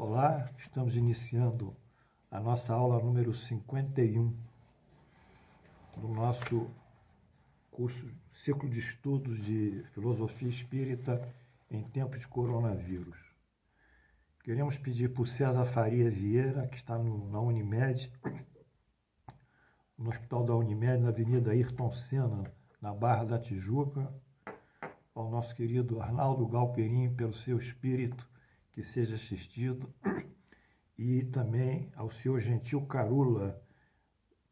Olá, estamos iniciando a nossa aula número 51 do nosso curso Ciclo de Estudos de Filosofia Espírita em Tempos de Coronavírus. Queremos pedir para o César Faria Vieira, que está na Unimed, no Hospital da Unimed, na Avenida Ayrton Senna, na Barra da Tijuca, ao nosso querido Arnaldo Galperin, pelo seu espírito, que seja assistido, e também ao senhor Gentil Carula,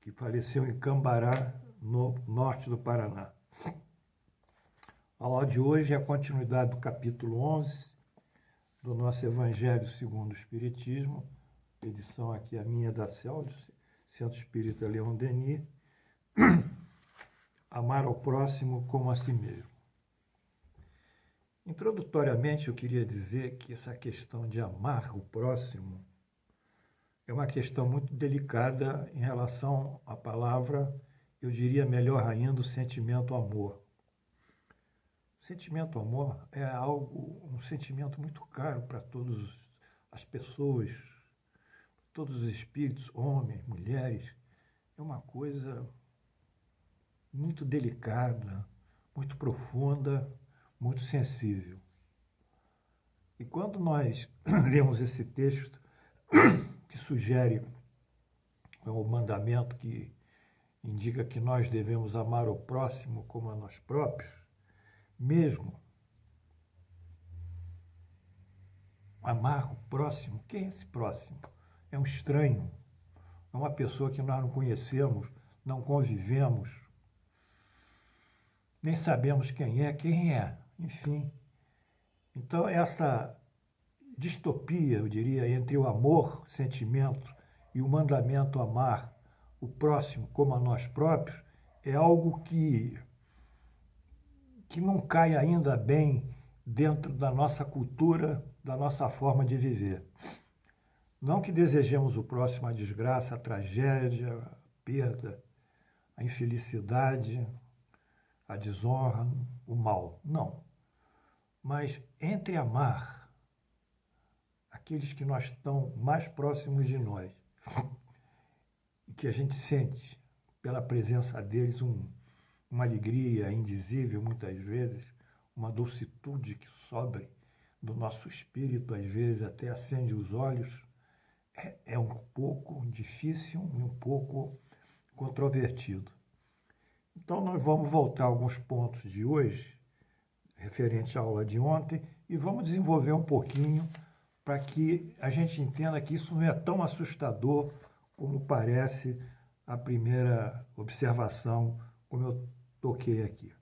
que faleceu em Cambará, no norte do Paraná. A aula de hoje é a continuidade do capítulo 11 do nosso Evangelho segundo o Espiritismo, edição aqui a minha da CELD, Centro Espírita Leon Denis, amar ao próximo como a si mesmo. Introdutoriamente, eu queria dizer que essa questão de amar o próximo é uma questão muito delicada em relação à palavra, eu diria melhor ainda, o sentimento amor. O sentimento amor é um sentimento muito caro para todas as pessoas, todos os espíritos, homens, mulheres. É uma coisa muito delicada, muito profunda, muito sensível. E quando nós lemos esse texto que sugere o mandamento que indica que nós devemos amar o próximo como a nós próprios, mesmo amar o próximo, quem é esse próximo? É um estranho, é uma pessoa que nós não conhecemos, não convivemos, nem sabemos quem é, enfim. Então, essa distopia, eu diria, entre o amor, sentimento, e o mandamento amar o próximo como a nós próprios, é algo que não cai ainda bem dentro da nossa cultura, da nossa forma de viver. Não que desejemos o próximo a desgraça, a tragédia, a perda, a infelicidade, a desonra, o mal. Não. Mas entre amar aqueles que nós estão mais próximos de nós e que a gente sente pela presença deles uma alegria indizível, muitas vezes, uma docitude que sobe do nosso espírito, às vezes até acende os olhos, é um pouco difícil e um pouco controvertido. Então, nós vamos voltar a alguns pontos de hoje, referente à aula de ontem, e vamos desenvolver um pouquinho para que a gente entenda que isso não é tão assustador como parece a primeira observação, como eu toquei aqui.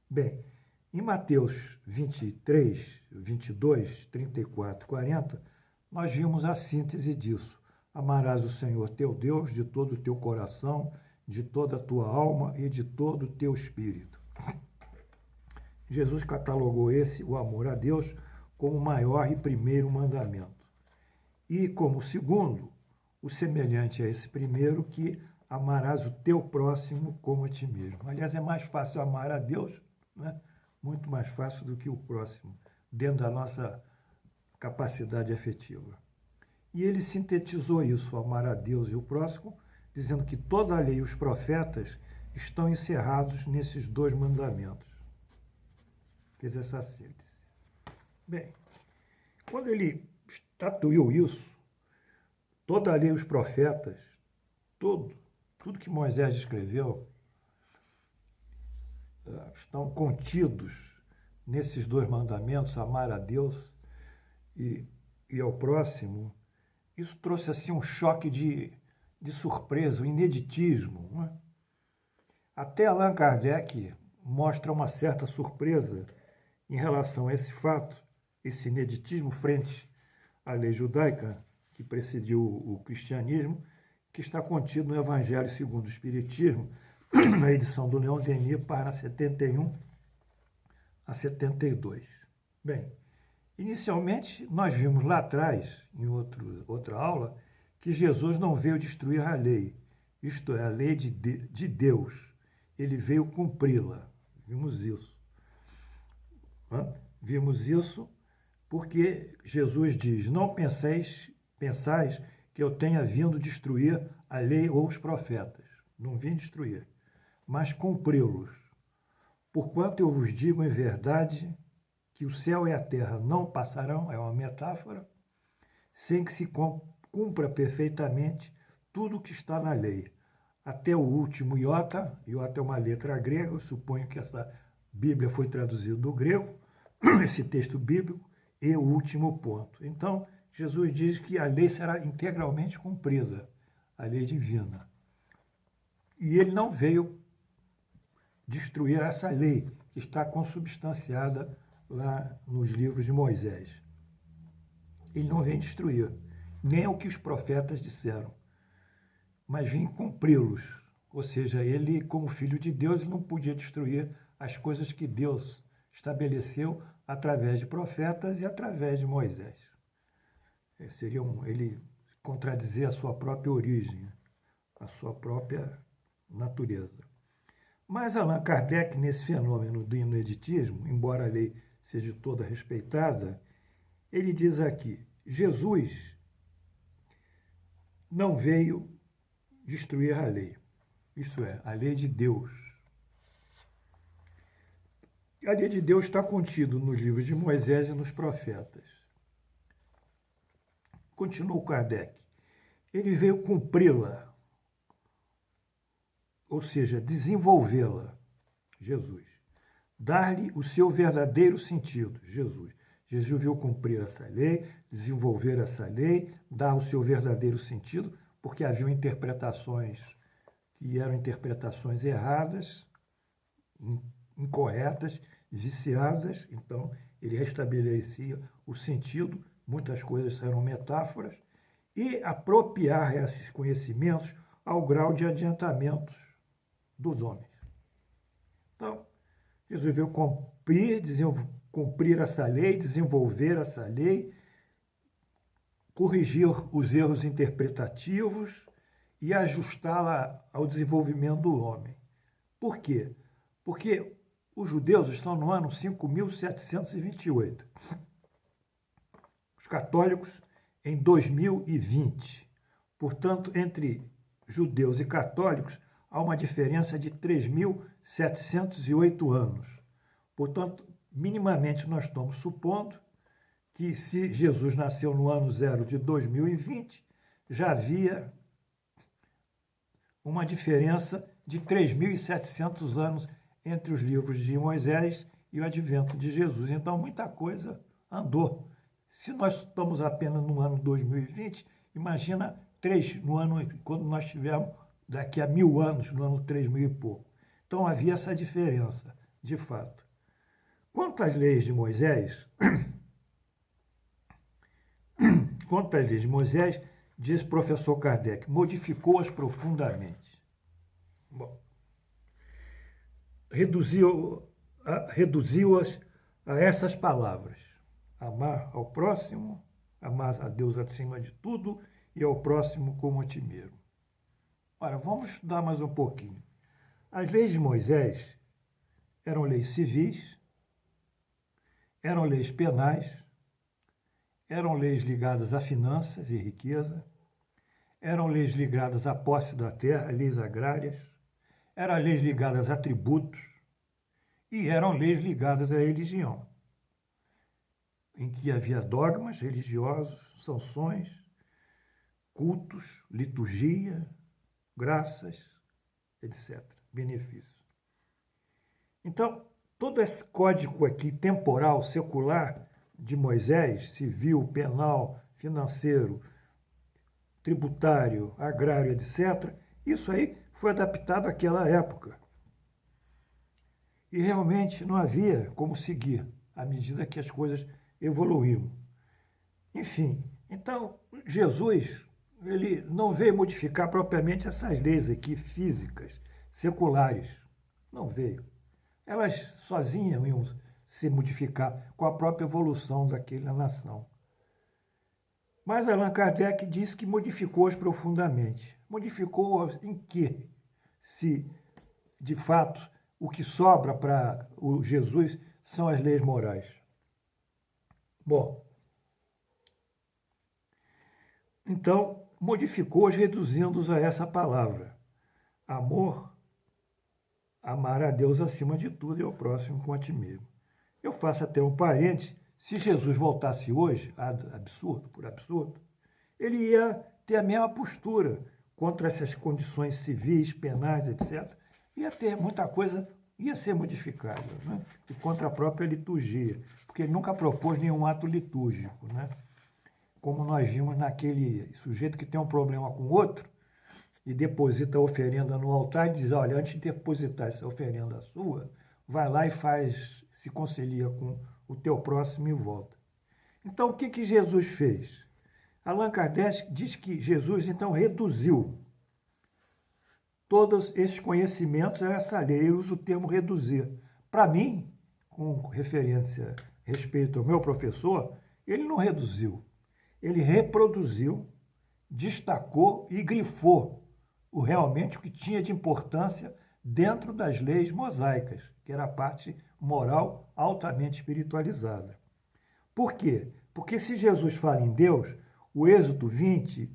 Bem, em Mateus 23, 22, 34 e 40, nós vimos a síntese disso. Amarás o Senhor teu Deus de todo o teu coração, de toda a tua alma e de todo o teu espírito. Jesus catalogou o amor a Deus, como o maior e primeiro mandamento. E como segundo, o semelhante a esse primeiro, que amarás o teu próximo como a ti mesmo. Aliás, é mais fácil amar a Deus, né? Muito mais fácil do que o próximo, dentro da nossa capacidade afetiva. E ele sintetizou isso, amar a Deus e o próximo, dizendo que toda a lei e os profetas estão encerrados nesses dois mandamentos. Fez essa síntese. Bem, quando ele estatuiu isso, toda a lei e os profetas, tudo que Moisés escreveu, estão contidos nesses dois mandamentos, amar a Deus e ao próximo. Isso trouxe assim um choque de surpresa, um ineditismo, não é? Até Allan Kardec mostra uma certa surpresa em relação a esse fato, esse ineditismo frente à lei judaica que precediu o cristianismo, que está contido no Evangelho segundo o Espiritismo, na edição do Leon Denis, página 71 a 72. Bem, inicialmente nós vimos lá atrás, em outra aula, que Jesus não veio destruir a lei, isto é, a lei de Deus. Ele veio cumpri-la. Vimos isso. Vimos isso Porque Jesus diz, não pensais que eu tenha vindo destruir a lei ou os profetas. Não vim destruir, mas cumpri-los. Porquanto eu vos digo em verdade que o céu e a terra não passarão, é uma metáfora, sem que se cumpra perfeitamente tudo o que está na lei. Até o último iota, iota é uma letra grega, eu suponho que essa Bíblia foi traduzida do grego, esse texto bíblico, e o último ponto. Então, Jesus diz que a lei será integralmente cumprida, a lei divina. E ele não veio destruir essa lei que está consubstanciada lá nos livros de Moisés. Ele não vem destruir, nem o que os profetas disseram, mas vem cumpri-los. Ou seja, ele, como filho de Deus, não podia destruir as coisas que Deus estabeleceu através de profetas e através de Moisés. Ele contradizer a sua própria origem, a sua própria natureza. Mas Allan Kardec, nesse fenômeno do ineditismo, embora a lei seja toda respeitada, ele diz aqui, Jesus não veio destruir a lei, isto é, a lei de Deus. A lei de Deus está contida nos livros de Moisés e nos profetas. Continuou Kardec. Ele veio cumpri-la, ou seja, desenvolvê-la, Jesus. Dar-lhe o seu verdadeiro sentido, Jesus. Jesus veio cumprir essa lei, desenvolver essa lei, dar o seu verdadeiro sentido, porque haviam interpretações que eram interpretações erradas, incorretas, viciadas, então ele restabelecia o sentido, muitas coisas eram metáforas, e apropriar esses conhecimentos ao grau de adiantamentos dos homens. Então, Jesus veio cumprir essa lei, desenvolver essa lei, corrigir os erros interpretativos e ajustá-la ao desenvolvimento do homem. Por quê? Porque os judeus estão no ano 5.728. Os católicos em 2020. Portanto, entre judeus e católicos há uma diferença de 3.708 anos. Portanto, minimamente nós estamos supondo que se Jesus nasceu no ano zero de 2020, já havia uma diferença de 3.700 anos entre os livros de Moisés e o advento de Jesus. Então, muita coisa andou. Se nós estamos apenas no ano 2020, imagina quando nós estivermos daqui a 1000 anos, no ano 3000 e pouco. Então, havia essa diferença, de fato. Quanto às leis de Moisés, diz o professor Kardec, modificou-as profundamente. Bom, reduziu-as a essas palavras: amar ao próximo, amar a Deus acima de tudo e ao próximo como a ti mesmo. Ora, vamos estudar mais um pouquinho. As leis de Moisés eram leis civis, eram leis penais, eram leis ligadas a finanças e riqueza, eram leis ligadas à posse da terra, leis agrárias, eram leis ligadas a tributos e eram leis ligadas à religião, em que havia dogmas religiosos, sanções, cultos, liturgia, graças, etc., benefícios. Então, todo esse código aqui temporal, secular, de Moisés, civil, penal, financeiro, tributário, agrário, etc., isso aí foi adaptado àquela época. E realmente não havia como seguir à medida que as coisas evoluíam. Enfim, então Jesus, ele não veio modificar propriamente essas leis aqui físicas, seculares. Não veio. Elas sozinhas iam se modificar com a própria evolução daquela nação. Mas Allan Kardec diz que modificou-as profundamente. Modificou-as em quê? Se, de fato, o que sobra para o Jesus são as leis morais. Bom, então modificou-os reduzindo-os a essa palavra. Amor, amar a Deus acima de tudo e ao próximo como a ti mesmo. Eu faço até um parênteses, se Jesus voltasse hoje, absurdo, por absurdo, ele ia ter a mesma postura contra essas condições civis, penais, etc. Ia ter muita coisa, ia ser modificada, né? E contra a própria liturgia, porque ele nunca propôs nenhum ato litúrgico, né? Como nós vimos naquele sujeito que tem um problema com o outro e deposita a oferenda no altar e diz, olha, antes de depositar essa oferenda sua, vai lá e se concilia com o teu próximo e volta. Então, o que Jesus fez? Allan Kardec diz que Jesus, então, reduziu todos esses conhecimentos a essa lei. Ele usa o termo reduzir. Para mim, com referência a respeito ao meu professor, ele não reduziu. Ele reproduziu, destacou e grifou realmente o que tinha de importância dentro das leis mosaicas, que era a parte moral altamente espiritualizada. Por quê? Porque se Jesus fala em Deus, o Êxodo 20,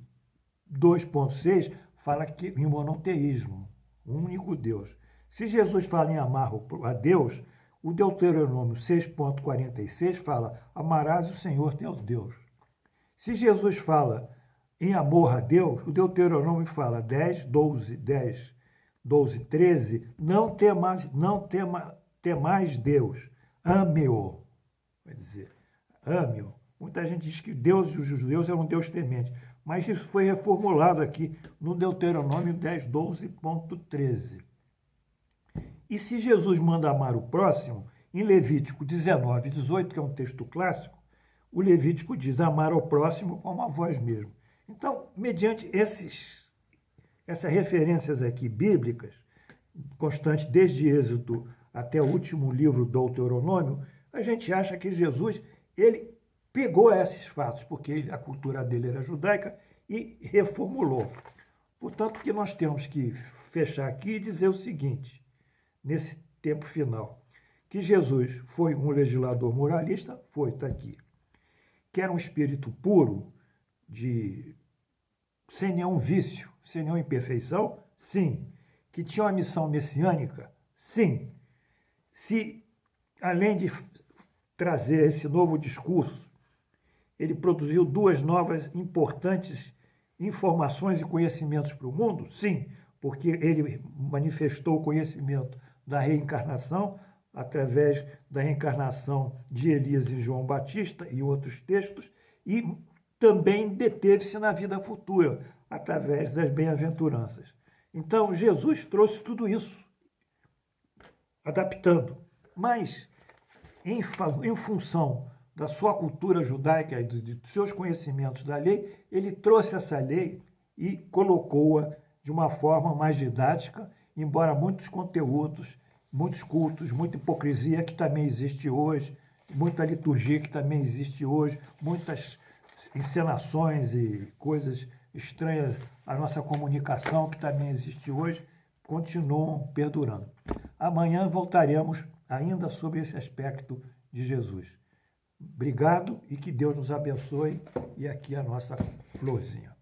2.6, fala que em monoteísmo, um único Deus. Se Jesus fala em amar a Deus, o Deuteronômio 6.46 fala, amarás o Senhor teu Deus. Se Jesus fala em amor a Deus, o Deuteronômio fala 10, 12, 13, não temais Deus, ame-o. Quer dizer, ame-o. Muita gente diz que Deus dos judeus é um Deus temente, mas isso foi reformulado aqui no Deuteronômio 10, 12.13. E se Jesus manda amar o próximo, em Levítico 19, 18, que é um texto clássico, o Levítico diz amar ao próximo como a vós mesmo. Então, mediante essas referências aqui bíblicas, constantes desde Êxodo até o último livro do Deuteronômio, a gente acha que Jesus, ele pegou esses fatos, porque a cultura dele era judaica, e reformulou. Portanto, que nós temos que fechar aqui e dizer o seguinte, nesse tempo final, que Jesus foi um legislador moralista, está aqui, que era um espírito puro, sem nenhum vício, sem nenhuma imperfeição, sim. Que tinha uma missão messiânica, sim. Se, além de trazer esse novo discurso, ele produziu duas novas importantes informações e conhecimentos para o mundo, sim, porque ele manifestou o conhecimento da reencarnação, através da reencarnação de Elias e João Batista e outros textos, e também deteve-se na vida futura, através das bem-aventuranças. Então, Jesus trouxe tudo isso, adaptando, mas em função da sua cultura judaica e de seus conhecimentos da lei, ele trouxe essa lei e colocou-a de uma forma mais didática, embora muitos conteúdos, muitos cultos, muita hipocrisia que também existe hoje, muita liturgia que também existe hoje, muitas encenações e coisas estranhas à nossa comunicação que também existe hoje, continuam perdurando. Amanhã voltaremos ainda sobre esse aspecto de Jesus. Obrigado e que Deus nos abençoe. E aqui a nossa florzinha.